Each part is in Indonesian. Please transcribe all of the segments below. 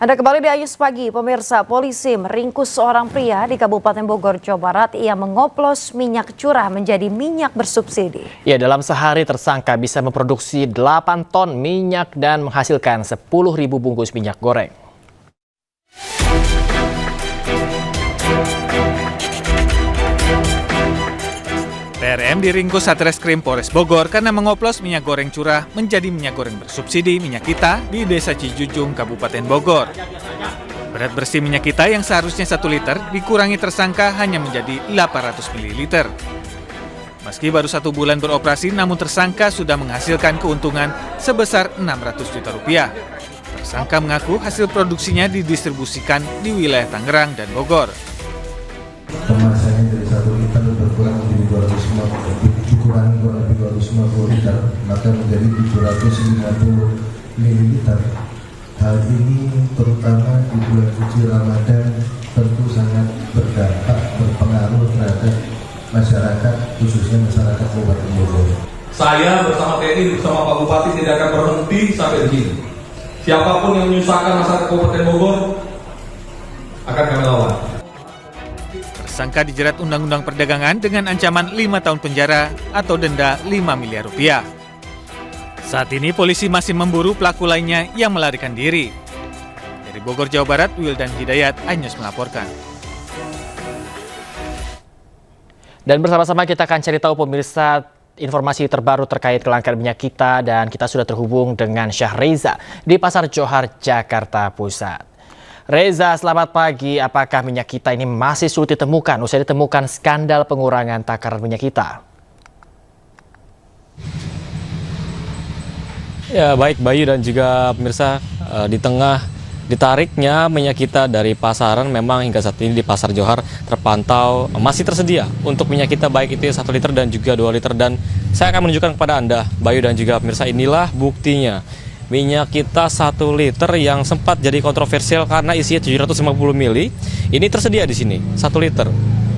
Anda kembali di Ayus Pagi, pemirsa. Polisi meringkus seorang pria di Kabupaten Bogor, Jawa Barat. Ia mengoplos minyak curah menjadi minyak bersubsidi. Ya, dalam sehari tersangka bisa memproduksi 8 ton minyak dan menghasilkan 10.000 bungkus minyak goreng. TRM diringkus Satreskrim Polres Bogor karena mengoplos minyak goreng curah menjadi minyak goreng bersubsidi minyak kita di Desa Cijujung, Kabupaten Bogor. Berat bersih minyak kita yang seharusnya 1 liter dikurangi tersangka hanya menjadi 800 ml. Meski baru 1 bulan beroperasi, namun tersangka sudah menghasilkan keuntungan sebesar 600 juta rupiah. Tersangka mengaku hasil produksinya didistribusikan di wilayah Tangerang dan Bogor. Kemasannya dari 1 liter berkurang menjadi 250, dikurangi kurang lebih 250 liter, maka menjadi 750 ml. Hal ini terutama di bulan suci Ramadan tentu sangat berdampak, berpengaruh terhadap masyarakat, khususnya masyarakat Kabupaten Bogor. Saya bersama TNI, bersama Pak Bupati tidak akan berhenti sampai di sini. Siapapun yang menyusahkan masyarakat Kabupaten Bogor akan kami lawan. Tersangka dijerat Undang-Undang Perdagangan dengan ancaman 5 tahun penjara atau denda 5 miliar rupiah. Saat ini polisi masih memburu pelaku lainnya yang melarikan diri. Dari Bogor, Jawa Barat, Wildan Hidayat, iNews melaporkan. Dan bersama-sama kita akan cari tahu pemirsa informasi terbaru terkait kelangkaan minyak kita, dan kita sudah terhubung dengan Syahriza di Pasar Johar, Jakarta Pusat. Reza, selamat pagi. Apakah minyak kita ini masih sulit ditemukan usai ditemukan skandal pengurangan takaran minyak kita? Ya, baik Bayu dan juga pemirsa, di tengah ditariknya minyak kita dari pasaran, memang hingga saat ini di Pasar Johar terpantau masih tersedia untuk minyak kita, baik itu 1 liter dan juga 2 liter. Dan saya akan menunjukkan kepada Anda, Bayu dan juga pemirsa, inilah buktinya. Minyak kita 1 liter yang sempat jadi kontroversial karena isinya 750 ml, ini tersedia di sini 1 liter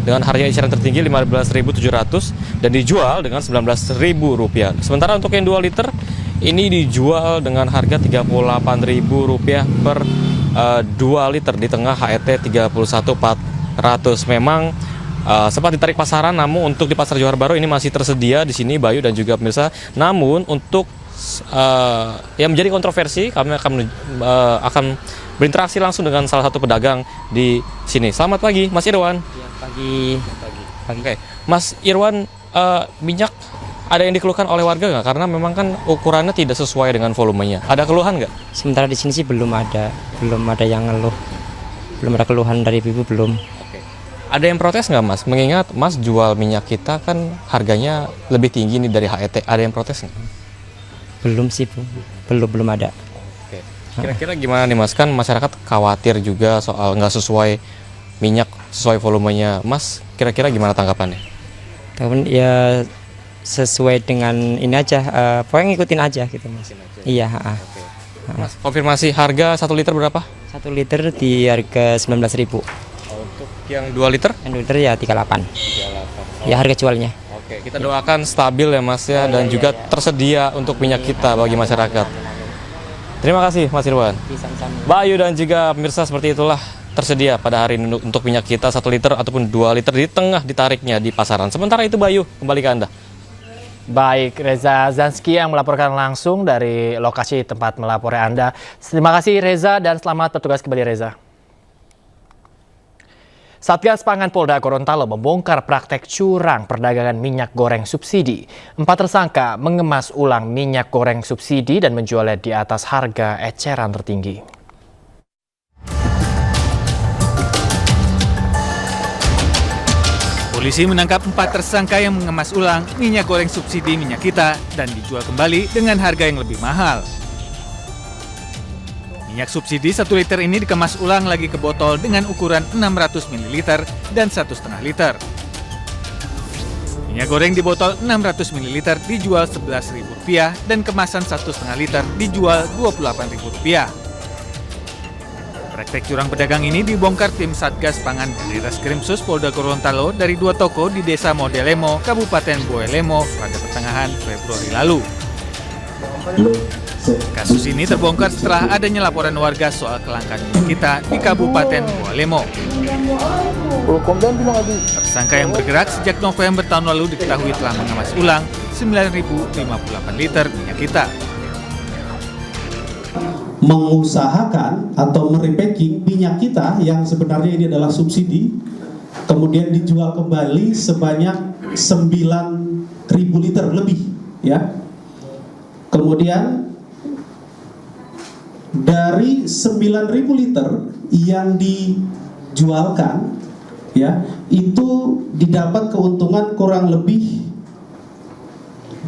dengan harga eceran tertinggi 15.700 dan dijual dengan Rp19.000. Sementara untuk yang 2 liter ini dijual dengan harga Rp38.000 per 2 liter di tengah HET 31.400. Memang sempat ditarik pasaran, namun untuk di Pasar Johar Baru ini masih tersedia di sini, Bayu dan juga pemirsa. Namun untuk yang menjadi kontroversi, kami akan berinteraksi langsung dengan salah satu pedagang di sini. Selamat pagi, Mas Irwan. Ya, pagi. Oke, Mas Irwan, minyak ada yang dikeluhkan oleh warga nggak? Karena memang kan ukurannya tidak sesuai dengan volumenya. Ada keluhan nggak? Sementara di sini sih belum ada yang ngeluh. Belum ada keluhan dari ibu, belum. Oke. Ada yang protes nggak, Mas? Mengingat Mas jual minyak kita kan harganya lebih tinggi nih dari HET. Ada yang protes nggak? Belum sih, Bu. Belum ada. Oke. Kira-kira gimana nih, Mas? Kan masyarakat khawatir juga soal nggak sesuai minyak, sesuai volumenya. Mas, kira-kira gimana tanggapannya? Tapi ya sesuai dengan ini aja, pokoknya ngikutin aja gitu, Mas. Iya, Oke. Mas, konfirmasi harga 1 liter berapa? 1 liter di harga 19.000. Untuk yang 2 liter? Yang 2 liter ya 38. 38. Ya harga jualnya. Oke, kita doakan stabil ya, Mas ya, dan juga tersedia untuk minyak kita bagi masyarakat. Terima kasih, Mas Irwan. Bayu dan juga pemirsa, seperti itulah tersedia pada hari ini untuk minyak kita 1 liter ataupun 2 liter di tengah ditariknya di pasaran. Sementara itu, Bayu, kembali ke Anda. Baik, Reza Zanski yang melaporkan langsung dari lokasi tempat melapornya Anda. Terima kasih, Reza, dan selamat bertugas kembali, Reza. Satgas Pangan Polda Gorontalo membongkar praktek curang perdagangan minyak goreng subsidi. 4 tersangka mengemas ulang minyak goreng subsidi dan menjualnya di atas harga eceran tertinggi. Polisi menangkap 4 tersangka yang mengemas ulang minyak goreng subsidi minyak kita dan dijual kembali dengan harga yang lebih mahal. Minyak subsidi 1 liter ini dikemas ulang lagi ke botol dengan ukuran 600 ml dan 1,5 liter. Minyak goreng di botol 600 ml dijual Rp11.000 dan kemasan 1,5 liter dijual Rp28.000. Praktek curang pedagang ini dibongkar tim Satgas Pangan dari Reskrimsus Polda Gorontalo dari 2 toko di Desa Modelemo, Kabupaten Boelemo pada pertengahan Februari lalu. Kasus ini terbongkar setelah adanya laporan warga soal kelangkaan minyak kita di Kabupaten Bawalemo. Tersangka yang bergerak sejak November tahun lalu diketahui telah mengemas ulang 9.058 liter minyak kita. Mengusahakan atau merepacking minyak kita yang sebenarnya ini adalah subsidi, kemudian dijual kembali sebanyak 9.000 liter lebih, ya. Kemudian dari 9.000 liter yang dijualkan, ya, itu didapat keuntungan kurang lebih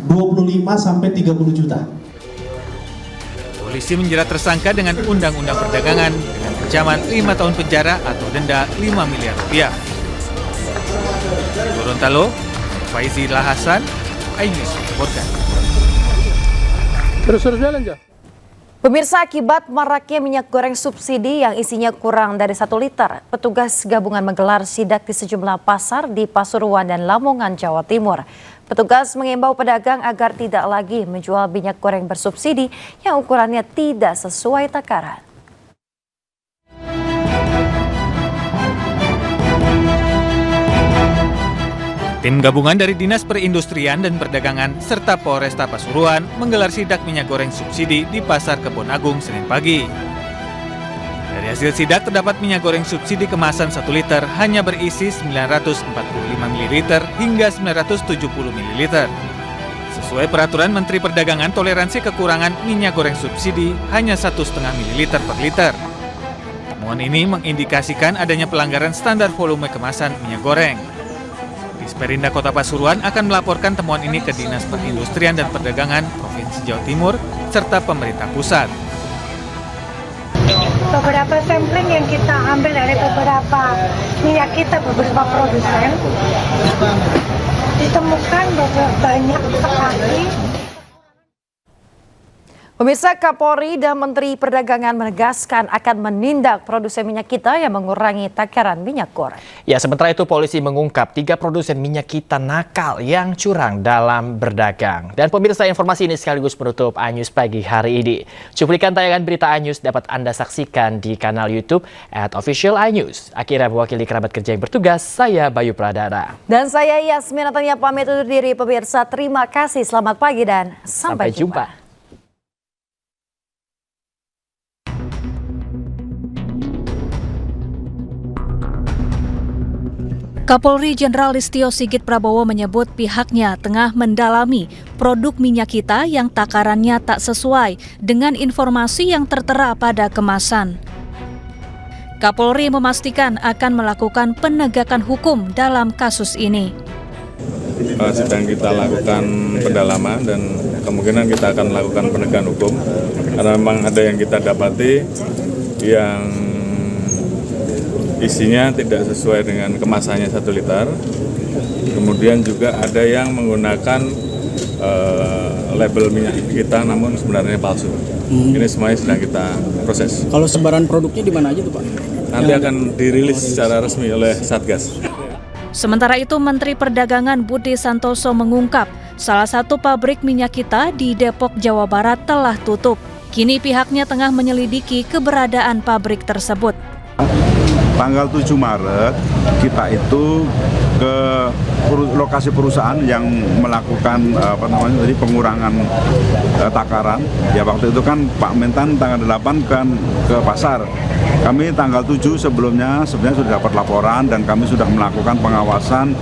25 sampai 30 juta. Polisi menjerat tersangka dengan Undang-Undang Perdagangan dengan ancaman 5 tahun penjara atau denda 5 miliar rupiah. Di Gorontalo, Faizi Lahasan, iNews melaporkan. Terus jalan aja. Pemirsa, akibat maraknya minyak goreng subsidi yang isinya kurang dari 1 liter, petugas gabungan menggelar sidak di sejumlah pasar di Pasuruan dan Lamongan, Jawa Timur. Petugas mengimbau pedagang agar tidak lagi menjual minyak goreng bersubsidi yang ukurannya tidak sesuai takaran. Tim gabungan dari Dinas Perindustrian dan Perdagangan serta Polresta Pasuruan menggelar sidak minyak goreng subsidi di Pasar Kebon Agung Senin pagi. Dari hasil sidak terdapat minyak goreng subsidi kemasan 1 liter hanya berisi 945 ml hingga 970 ml. Sesuai peraturan Menteri Perdagangan, toleransi kekurangan minyak goreng subsidi hanya 1,5 ml per liter. Temuan ini mengindikasikan adanya pelanggaran standar volume kemasan minyak goreng. Disperindak Kota Pasuruan akan melaporkan temuan ini ke Dinas Perindustrian dan Perdagangan Provinsi Jawa Timur serta pemerintah pusat. Beberapa sampling yang kita ambil dari beberapa minyak kita, beberapa produsen, ditemukan banyak sekali. Pemirsa, Kapolri dan Menteri Perdagangan menegaskan akan menindak produsen minyak kita yang mengurangi takaran minyak goreng. Ya, sementara itu polisi mengungkap 3 produsen minyak kita nakal yang curang dalam berdagang. Dan pemirsa, informasi ini sekaligus menutup iNews pagi hari ini. Cuplikan tayangan berita iNews dapat Anda saksikan di kanal YouTube @official iNews. Akhirnya mewakili kerabat kerja yang bertugas, saya Bayu Pradana. Dan saya Yasmin Natania pamit undur diri. Pemirsa, terima kasih, selamat pagi dan sampai jumpa. Kapolri Jenderal Listio Sigit Prabowo menyebut pihaknya tengah mendalami produk minyak kita yang takarannya tak sesuai dengan informasi yang tertera pada kemasan. Kapolri memastikan akan melakukan penegakan hukum dalam kasus ini. Sedang kita lakukan pendalaman dan kemungkinan kita akan melakukan penegakan hukum karena memang ada yang kita dapati yang isinya tidak sesuai dengan kemasannya 1 liter. Kemudian juga ada yang menggunakan label minyak kita namun sebenarnya palsu. Ini semuanya sedang kita proses. Kalau sebaran produknya di mana aja tuh, Pak? Nanti akan dirilis secara resmi oleh Satgas. Sementara itu, Menteri Perdagangan Budi Santoso mengungkap salah satu pabrik minyak kita di Depok, Jawa Barat telah tutup. Kini pihaknya tengah menyelidiki keberadaan pabrik tersebut. Tanggal 7 Maret kita itu ke lokasi perusahaan yang melakukan pengurangan takaran. Ya waktu itu kan Pak Mentan tanggal 8 kan ke pasar. Kami tanggal 7 sebelumnya sebenarnya sudah dapat laporan dan kami sudah melakukan pengawasan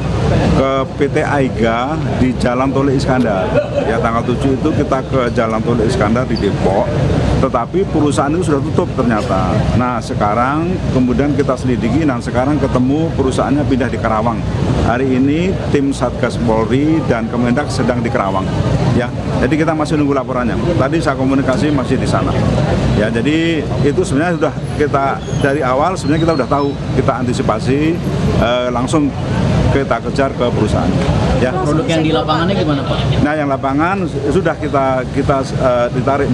ke PT Aiga di Jalan Tol Iskandar. Ya tanggal 7 itu kita ke Jalan Tol Iskandar di Depok. Tetapi perusahaan itu sudah tutup ternyata. Nah sekarang kemudian kita selidiki dan sekarang ketemu perusahaannya pindah di Karawang. Hari ini tim Satgas Polri dan Kemendak sedang di Karawang. Ya, jadi kita masih nunggu laporannya. Tadi saya komunikasi masih di sana. Ya, jadi itu sebenarnya sudah kita dari awal sebenarnya kita sudah tahu, kita antisipasi langsung kita kejar ke perusahaan. Ya. Produk yang di lapangannya gimana, Pak? Nah, yang lapangan sudah kita ditarik.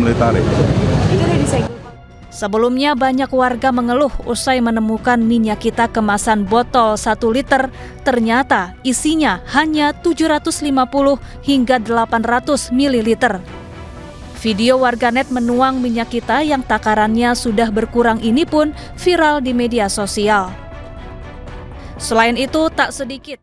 Sebelumnya banyak warga mengeluh usai menemukan minyak kita kemasan botol 1 liter, ternyata isinya hanya 750 hingga 800 ml. Video warganet menuang minyak kita yang takarannya sudah berkurang ini pun viral di media sosial. Selain itu, tak sedikit